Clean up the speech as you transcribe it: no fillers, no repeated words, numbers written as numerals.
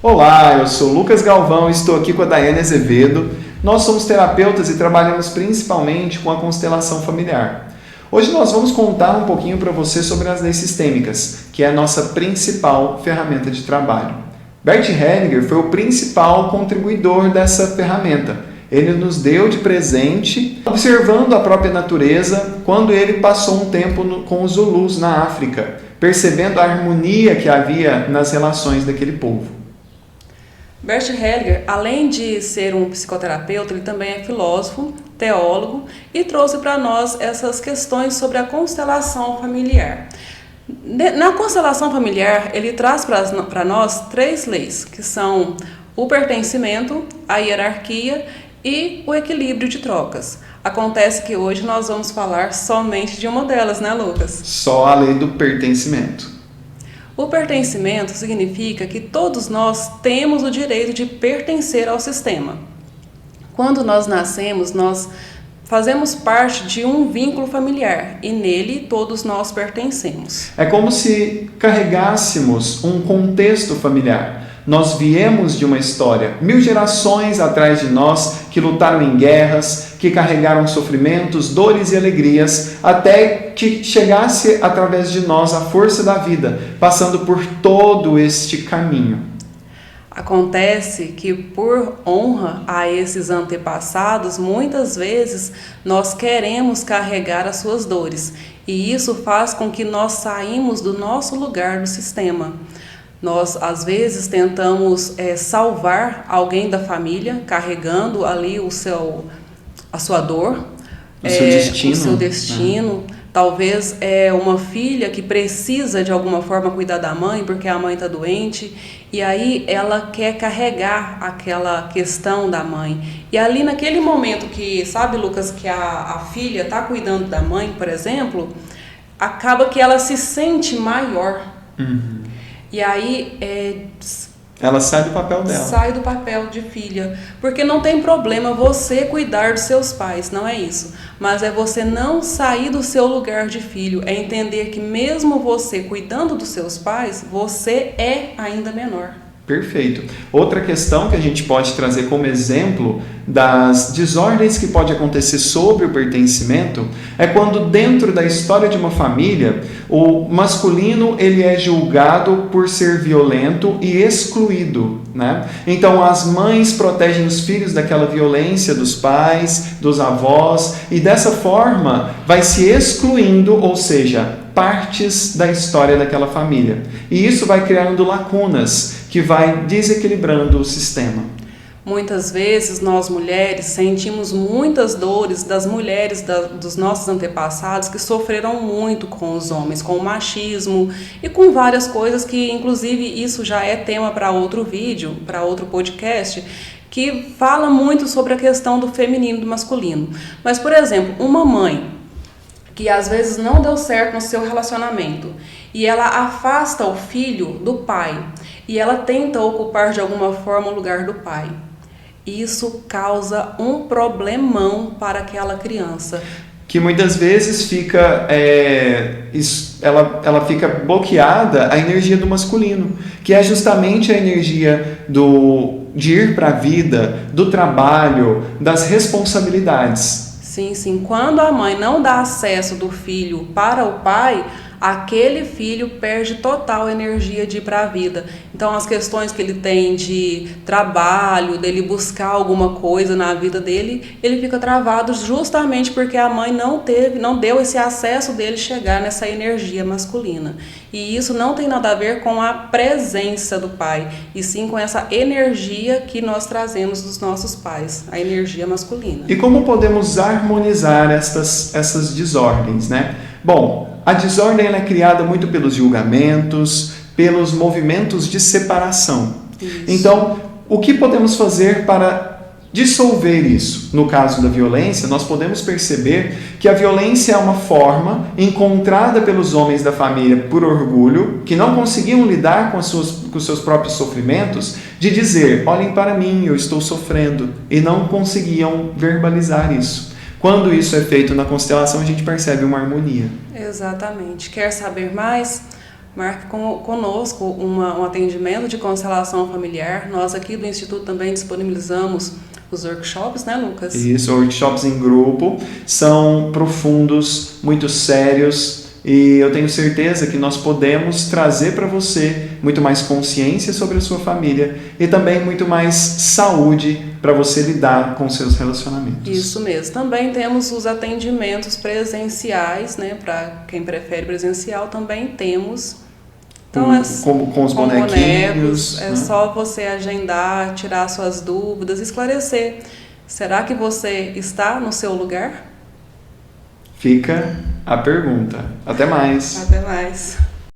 Olá, eu sou Lucas Galvão e estou aqui com a Daiane Azevedo. Nós somos terapeutas e trabalhamos principalmente com a constelação familiar. Hoje nós vamos contar um pouquinho para você sobre as leis sistêmicas, que é a nossa principal ferramenta de trabalho. Bert Hellinger foi o principal contribuidor dessa ferramenta. Ele nos deu de presente, observando a própria natureza, quando ele passou um tempo com os Zulus na África, percebendo a harmonia que havia nas relações daquele povo. Bert Hellinger, além de ser um psicoterapeuta, ele também é filósofo, teólogo e trouxe para nós essas questões sobre a constelação familiar. Na constelação familiar, ele traz para nós 3 leis, que são o pertencimento, a hierarquia e o equilíbrio de trocas. Acontece que hoje nós vamos falar somente de uma delas, né, Lucas? Só a lei do pertencimento. O pertencimento significa que todos nós temos o direito de pertencer ao sistema. Quando nós nascemos, nós fazemos parte de um vínculo familiar e nele todos nós pertencemos. É como se carregássemos um contexto familiar. Nós viemos de uma história, 1000 gerações atrás de nós, que lutaram em guerras, que carregaram sofrimentos, dores e alegrias, até que chegasse através de nós a força da vida, passando por todo este caminho. Acontece que, por honra a esses antepassados, muitas vezes nós queremos carregar as suas dores, e isso faz com que nós saímos do nosso lugar no sistema. Nós, às vezes, tentamos salvar alguém da família, carregando ali a sua dor, o seu destino. Talvez uma filha que precisa, de alguma forma, cuidar da mãe, porque a mãe está doente, e aí ela quer carregar aquela questão da mãe. E ali, naquele momento que, sabe, Lucas, que a filha está cuidando da mãe, por exemplo, acaba que ela se sente maior. Uhum. E aí ela sai do papel dela. Sai do papel de filha. Porque não tem problema você cuidar dos seus pais, não é isso. Mas é você não sair do seu lugar de filho. É entender que mesmo você cuidando dos seus pais, você é ainda menor. Perfeito. Outra questão que a gente pode trazer como exemplo das desordens que pode acontecer sobre o pertencimento é quando dentro da história de uma família o masculino ele é julgado por ser violento e excluído, né? Então as mães protegem os filhos daquela violência dos pais, dos avós, e dessa forma vai se excluindo, ou seja, partes da história daquela família. E isso vai criando lacunas que vai desequilibrando o sistema. Muitas vezes nós mulheres sentimos muitas dores das mulheres dos nossos antepassados que sofreram muito com os homens, com o machismo e com várias coisas que, inclusive, isso já é tema para outro vídeo, para outro podcast, que fala muito sobre a questão do feminino e do masculino. Mas, por exemplo, uma mãe que às vezes não deu certo no seu relacionamento e ela afasta o filho do pai e ela tenta ocupar de alguma forma o lugar do pai. Isso causa um problemão para aquela criança. Que muitas vezes fica, ela fica bloqueada a energia do masculino, que é justamente a energia de ir para a vida, do trabalho, das responsabilidades. Sim, sim. Quando a mãe não dá acesso do filho para o pai, aquele filho perde total energia de ir para a vida. Então, as questões que ele tem de trabalho, dele buscar alguma coisa na vida dele, ele fica travado justamente porque a mãe não deu esse acesso dele chegar nessa energia masculina. E isso não tem nada a ver com a presença do pai, e sim com essa energia que nós trazemos dos nossos pais, a energia masculina. E como podemos harmonizar essas desordens, né? Bom, a desordem é criada muito pelos julgamentos, pelos movimentos de separação. Isso. Então, o que podemos fazer para dissolver isso? No caso da violência, nós podemos perceber que a violência é uma forma encontrada pelos homens da família por orgulho, que não conseguiam lidar com os seus próprios sofrimentos, de dizer, olhem para mim, eu estou sofrendo, e não conseguiam verbalizar isso. Quando isso é feito na constelação, a gente percebe uma harmonia. Exatamente. Quer saber mais? marque conosco um atendimento de constelação familiar. Nós aqui do Instituto também disponibilizamos os workshops, né, Lucas? Isso, workshops em grupo, são profundos, muito sérios, e eu tenho certeza que nós podemos trazer para você muito mais consciência sobre a sua família e também muito mais saúde para você lidar com seus relacionamentos. Isso mesmo. Também temos os atendimentos presenciais, né? Para quem prefere presencial, também temos. Então, com os bonequinhos. É só você agendar, tirar suas dúvidas, esclarecer. Será que você está no seu lugar? Fica a pergunta. Até mais. Até mais.